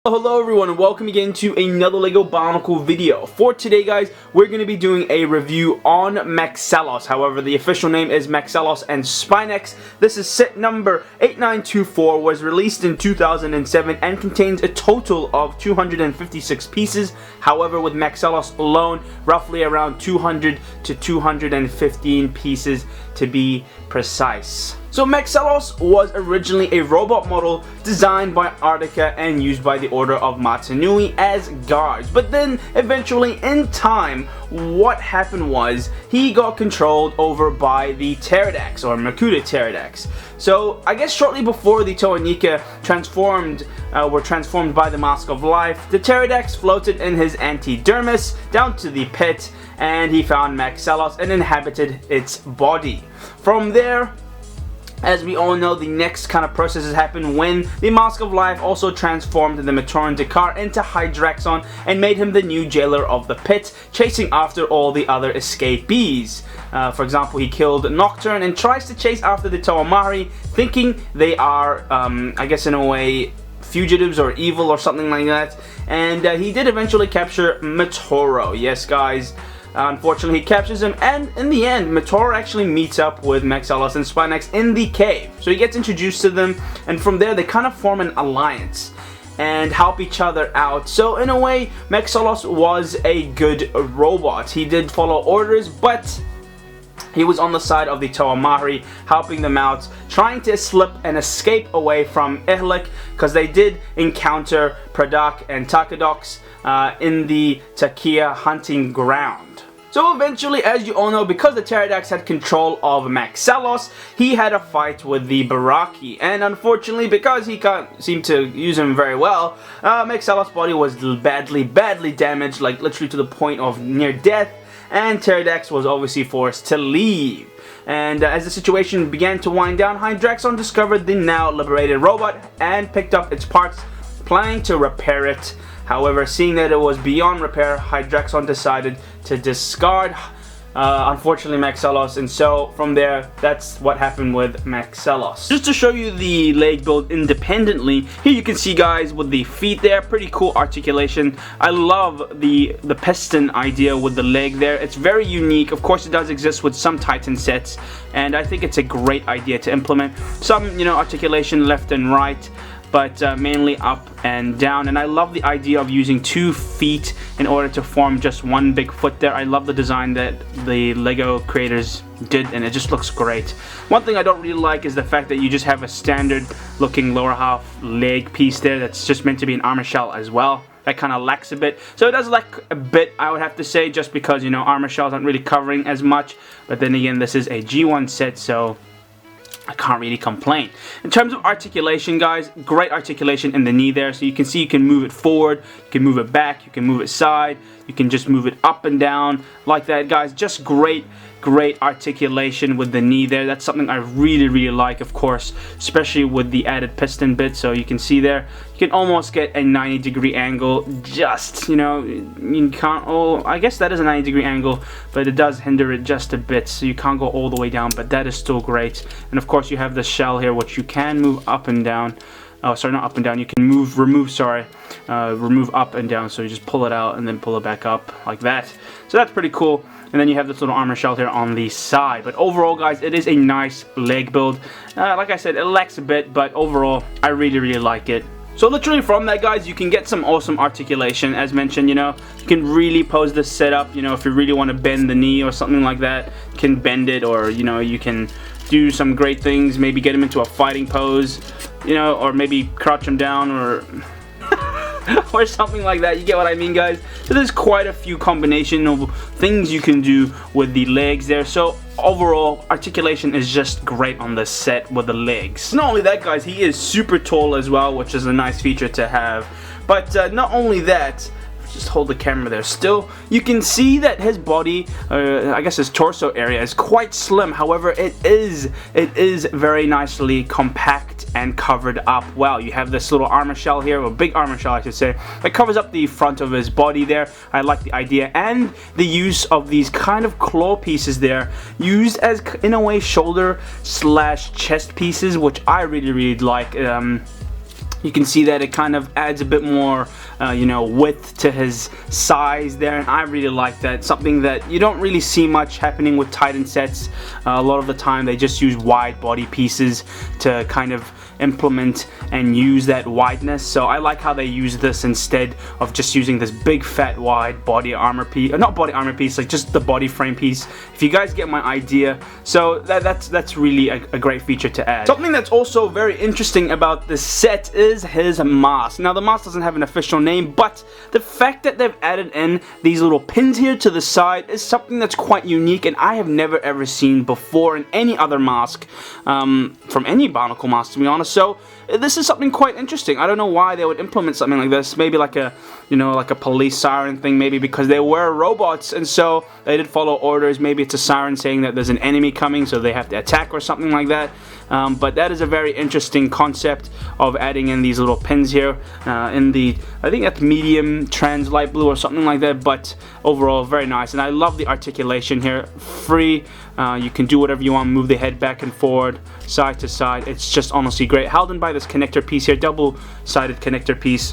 Hello everyone and welcome again to another LEGO Bionicle video. For today guys, we're going to be doing a review on Maxilos. However, the official name is Maxilos and Spinax. This is set number 8924, was released in 2007 and contains a total of 256 pieces. However, with Maxilos alone, roughly around 200 to 215 pieces to be precise. So Maxilos was originally a robot model designed by Articulation and used by the Order of Matsunui as guards. But then eventually in time, what happened was he got controlled over by the pterodax or Makuta pterodax. So I guess shortly before the Toanika were transformed by the Mask of Life, the pterodax floated in his antidermis down to the pit and he found Maxilos and inhabited its body. From there, as we all know, the next kind of processes happened when the Mask of Life also transformed the Matoran Dakar into Hydraxon and made him the new jailer of the pit, chasing after all the other escapees. For example, he killed Nocturne and tries to chase after the Tawamari, thinking they are, I guess in a way, fugitives or evil or something like that. And he did eventually capture Matoro. Yes, guys. Unfortunately, he captures him, and in the end, Matoro actually meets up with Maxilos and Spinax in the cave. So he gets introduced to them, and from there, they kind of form an alliance and help each other out. So in a way, Maxilos was a good robot. He did follow orders, but he was on the side of the Tawamari, helping them out, trying to slip and escape away from Ihlik, because they did encounter Pradak and Takadox in the Takia hunting ground. So eventually, as you all know, because the pterodax had control of Maxilos, he had a fight with the Baraki, and unfortunately, because he can't seem to use him very well, Maxilos' body was badly damaged, like literally to the point of near death, and pterodax was obviously forced to leave. And as the situation began to wind down, Hydraxon discovered the now liberated robot and picked up its parts, planning to repair it. However, seeing that it was beyond repair, Hydraxon decided to discard, unfortunately, Maxilos, and so from there, that's what happened with Maxilos. Just to show you the leg build independently, here you can see, guys, with the feet there, pretty cool articulation. I love the piston idea with the leg there. It's very unique. Of course, it does exist with some Titan sets, and I think it's a great idea to implement. Some, articulation left and right, but mainly up and down. And I love the idea of using 2 feet in order to form just one big foot there. I love the design that the LEGO creators did, and it just looks great. One thing I don't really like is the fact that you just have a standard looking lower half leg piece there that's just meant to be an armor shell as well. That kind of lacks a bit. So it does lack a bit, I would have to say, just because, armor shells aren't really covering as much. But then again, this is a G1 set, so I can't really complain. In terms of articulation, guys, great articulation in the knee there. So you can see you can move it forward, you can move it back, you can move it side, you can just move it up and down like that, guys. Just great articulation with the knee there. That's something I really like, of course, especially with the added piston bit. So you can see there, you can almost get a 90-degree angle. Just, you can't, I guess that is a 90-degree angle, but it does hinder it just a bit, so you can't go all the way down, but that is still great. And of course, you have the shell here, which you can move up and down. Oh, sorry, not up and down. You can remove up and down. So you just pull it out and then pull it back up like that. So that's pretty cool. And then you have this little armor shell here on the side. But overall, guys, it is a nice leg build. Like I said, it lacks a bit, but overall, I really like it. So literally from that, guys, you can get some awesome articulation. As mentioned, you can really pose this setup. If you really want to bend the knee or something like that, you can bend it, or you can do some great things. Maybe get him into a fighting pose, or maybe crouch him down, or or something like that. You get what I mean, guys? So there's quite a few combination of things you can do with the legs there. So overall, articulation is just great on this set with the legs. Not only that, guys, he is super tall as well, which is a nice feature to have. But not only that, just hold the camera there still, you can see that his body, I guess his torso area, is quite slim. However, it is very nicely compact and covered up well. You have this little armor shell here, or big armor shell I should say, that covers up the front of his body there. I like the idea, and the use of these kind of claw pieces there, used as in a way shoulder / chest pieces, which I really like. You can see that it kind of adds a bit more, you know, width to his size there, and I really like that. Something that you don't really see much happening with Titan sets. A lot of the time they just use wide body pieces to kind of implement and use that wideness. So I like how they use this instead of just using this big fat wide body armor piece, not body armor piece, like just the body frame piece. If you guys get my idea. So that's really a great feature to add. Something that's also very interesting about this set is his mask. Now the mask doesn't have an official name, but the fact that they've added in these little pins here to the side is something that's quite unique, and I have never ever seen before in any other mask, from any Bionicle mask, to be honest. So this is something quite interesting. I don't know why they would implement something like this. Maybe like a, you know, like a police siren thing, maybe because they were robots and so they did follow orders. Maybe it's a siren saying that there's an enemy coming, so they have to attack or something like that. But that is a very interesting concept of adding in these little pins here in the, I think that's medium trans light blue or something like that, but overall very nice. And I love the articulation here. Free, you can do whatever you want, move the head back and forward, side to side. It's just honestly great. Held in by this connector piece here, double-sided connector piece,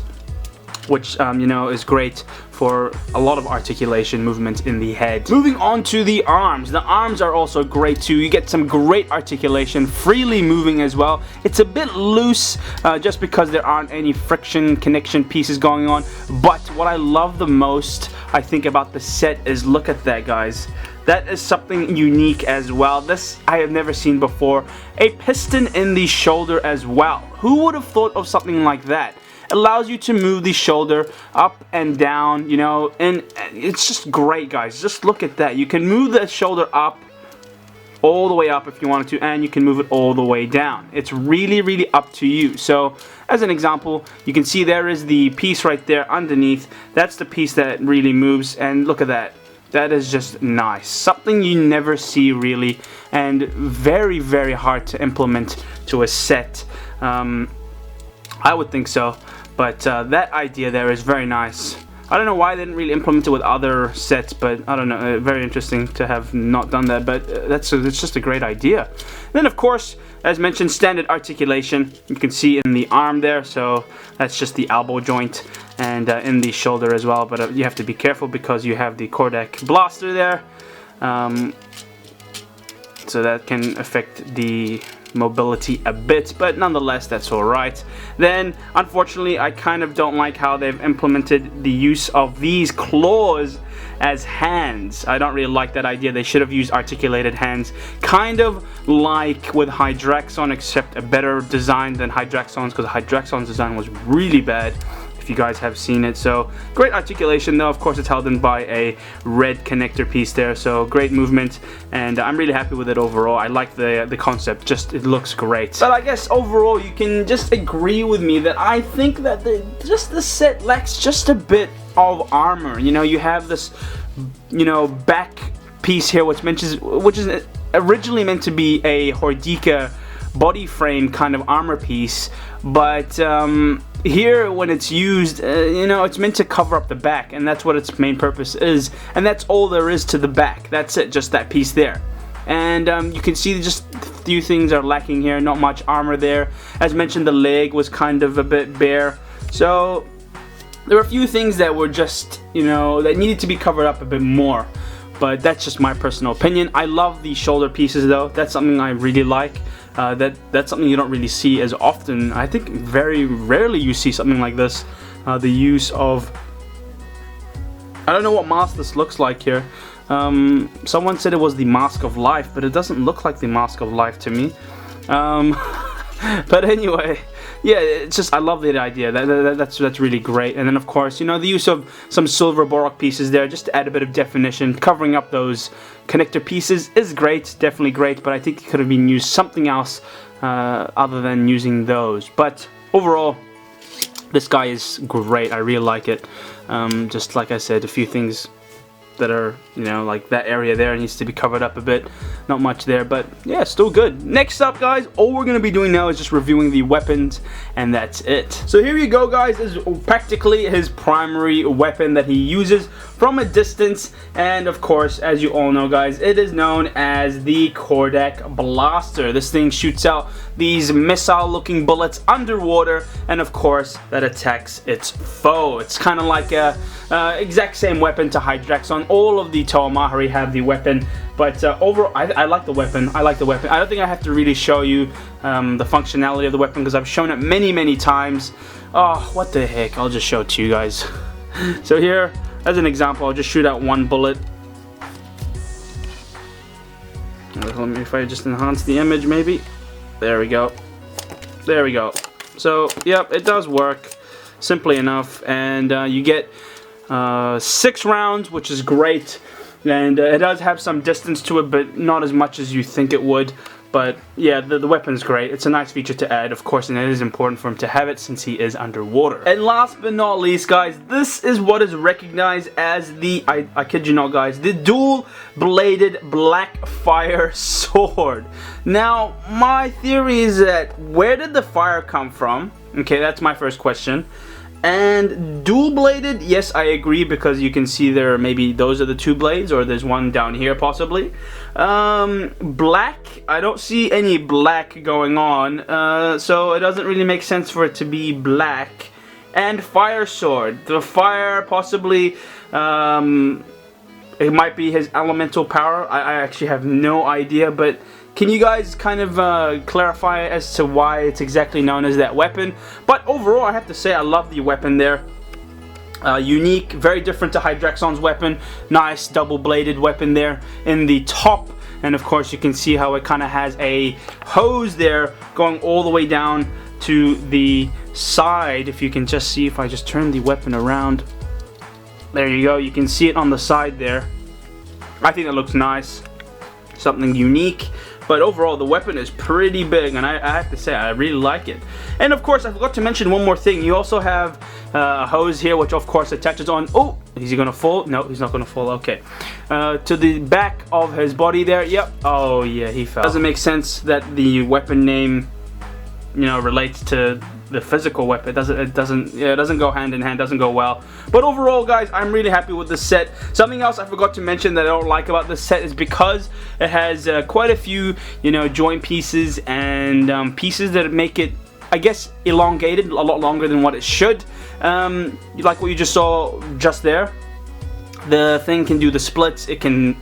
which you know, is great for a lot of articulation movement in the head. Moving on to the arms. The arms are also great too. You get some great articulation, freely moving as well. It's a bit loose just because there aren't any friction connection pieces going on, but what I love the most, I think, about the set is, look at that, guys. That is something unique as well. This I have never seen before. A piston in the shoulder as well. Who would have thought of something like that? Allows you to move the shoulder up and down, you know, and it's just great, guys. Just look at that. You can move the shoulder up, all the way up if you wanted to, and you can move it all the way down. It's really, really up to you. So as an example, you can see there is the piece right there underneath. That's the piece that really moves, and look at that. That is just nice. Something you never see really, and very, very hard to implement to a set. I would think so, but that idea there is very nice. I don't know why they didn't really implement it with other sets, but I don't know, very interesting to have not done that, but it's just a great idea. Then of course, as mentioned, standard articulation. You can see in the arm there, so that's just the elbow joint, and in the shoulder as well, but you have to be careful because you have the Kodak blaster there, so that can affect the mobility a bit, but nonetheless that's alright. Then unfortunately I kind of don't like how they've implemented the use of these claws as hands. I don't really like that idea. They should have used articulated hands, kind of like with Hydraxon, except a better design than Hydraxon's, because Hydraxon's design was really bad, if you guys have seen it. So great articulation though. Of course it's held in by a red connector piece there, so great movement, and I'm really happy with it overall. I like the concept, just it looks great. But I guess overall you can just agree with me that I think that the set lacks just a bit of armor. You know, you have this, you know, back piece here which is originally meant to be a Hordika body frame kind of armor piece, but here when it's used, you know, it's meant to cover up the back, and that's what its main purpose is, and that's all there is to the back. That's it, just that piece there. And you can see just a few things are lacking here, not much armor there. As mentioned, the leg was kind of a bit bare, so there were a few things that were just, you know, that needed to be covered up a bit more, but that's just my personal opinion. I love the shoulder pieces though. That's something I really like. That's something you don't really see as often. I think very rarely you see something like this. The use of, I don't know what mask this looks like here. Someone said it was the Mask of Life, but it doesn't look like the Mask of Life to me. But anyway, yeah, it's just, I love that idea. That's really great. And then of course, you know, the use of some silver Borok pieces there just to add a bit of definition, covering up those connector pieces is great, definitely great, but I think it could have been used something else other than using those. But overall, this guy is great. I really like it. Just like I said, a few things that are, you know, like that area there needs to be covered up a bit. Not much there, but yeah, still good. Next up, guys, all we're going to be doing now is just reviewing the weapons, and that's it. So here you go, guys. This is practically his primary weapon that he uses from a distance, and of course, as you all know, guys, it is known as the Kodak Blaster. This thing shoots out these missile-looking bullets underwater, and of course, that attacks its foe. It's kind of like a exact same weapon to Hydrexon. All of the Toomahari have the weapon, but overall, I like the weapon. I like the weapon. I don't think I have to really show you the functionality of the weapon because I've shown it many times. Oh, what the heck? I'll just show it to you guys. So here, as an example, I'll just shoot out one bullet. Let me, if I just enhance the image, maybe. There we go. There we go. So, yep, it does work. Simply enough, and you get 6 rounds, which is great, and it does have some distance to it, but not as much as you think it would. But yeah, the weapon's great. It's a nice feature to add, of course, and it is important for him to have it since he is underwater. And last but not least, guys, this is what is recognized as the, I kid you not, guys, the dual-bladed black fire sword. Now, my theory is that, where did the fire come from? Okay, that's my first question. And dual-bladed, yes, I agree, because you can see there, maybe those are the 2 blades, or there's one down here possibly. Black, I don't see any black going on, so it doesn't really make sense for it to be black. And fire sword, the fire possibly, it might be his elemental power. I actually have no idea, but can you guys kind of clarify as to why it's exactly known as that weapon? But overall, I have to say I love the weapon there. Unique, very different to Hydrexon's weapon. Nice double-bladed weapon there in the top. And of course, you can see how it kind of has a hose there going all the way down to the side. If you can just see, if I just turn the weapon around. There you go. You can see it on the side there. I think that looks nice. Something unique. But overall, the weapon is pretty big, and I have to say, I really like it. And of course, I forgot to mention one more thing. You also have a hose here, which of course attaches on. Oh, is he gonna fall? No, he's not gonna fall. Okay. To the back of his body there. Yep. Oh yeah, he fell. Doesn't make sense that the weapon name, you know, relates to the physical weapon. It doesn't go hand in hand, doesn't go well. But overall, guys, I'm really happy with this set. Something else I forgot to mention that I don't like about this set is because it has quite a few, you know, joint pieces and pieces that make it, I guess, elongated a lot longer than what it should. Like what you just saw just there. The thing can do the splits. It can,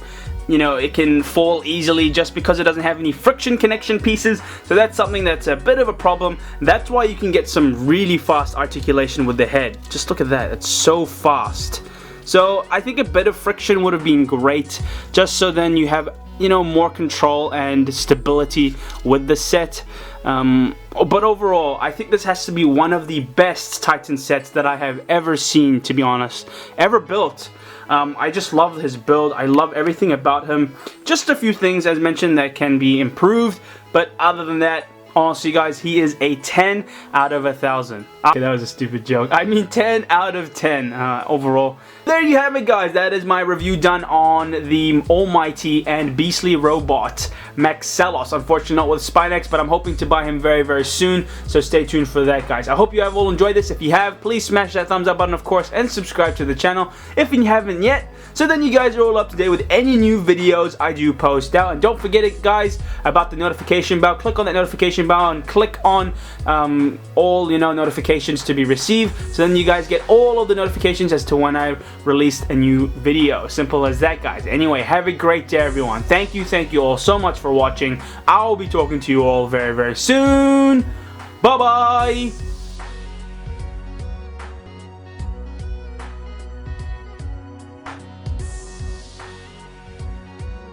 you know, it can fall easily just because it doesn't have any friction connection pieces. So that's something that's a bit of a problem. That's why you can get some really fast articulation with the head. Just look at that, it's so fast. So I think a bit of friction would have been great, just so then you have, you know, more control and stability with the set. But overall, I think this has to be one of the best Titan sets that I have ever seen, to be honest, ever built. I just love his build. I love everything about him. Just a few things, as mentioned, that can be improved. But other than that, honestly, guys, he is a 10 out of 1,000. Okay, that was a stupid joke. I mean 10 out of 10 overall. There you have it, guys. That is my review done on the almighty and beastly robot Maxilos. Unfortunately not with Spinax, but I'm hoping to buy him very soon, so stay tuned for that, guys. I hope you have all enjoyed this. If you have, please smash that thumbs up button, of course, and subscribe to the channel if you haven't yet, so then you guys are all up to date with any new videos I do post out. And don't forget it, guys, about the notification bell. Click on that notification bell and click on all, you know, notifications to be received, so then you guys get all of the notifications as to when I released a new video. Simple as that, guys. Anyway, have a great day, everyone. Thank you all so much for watching. I'll be talking to you all very soon. Bye bye.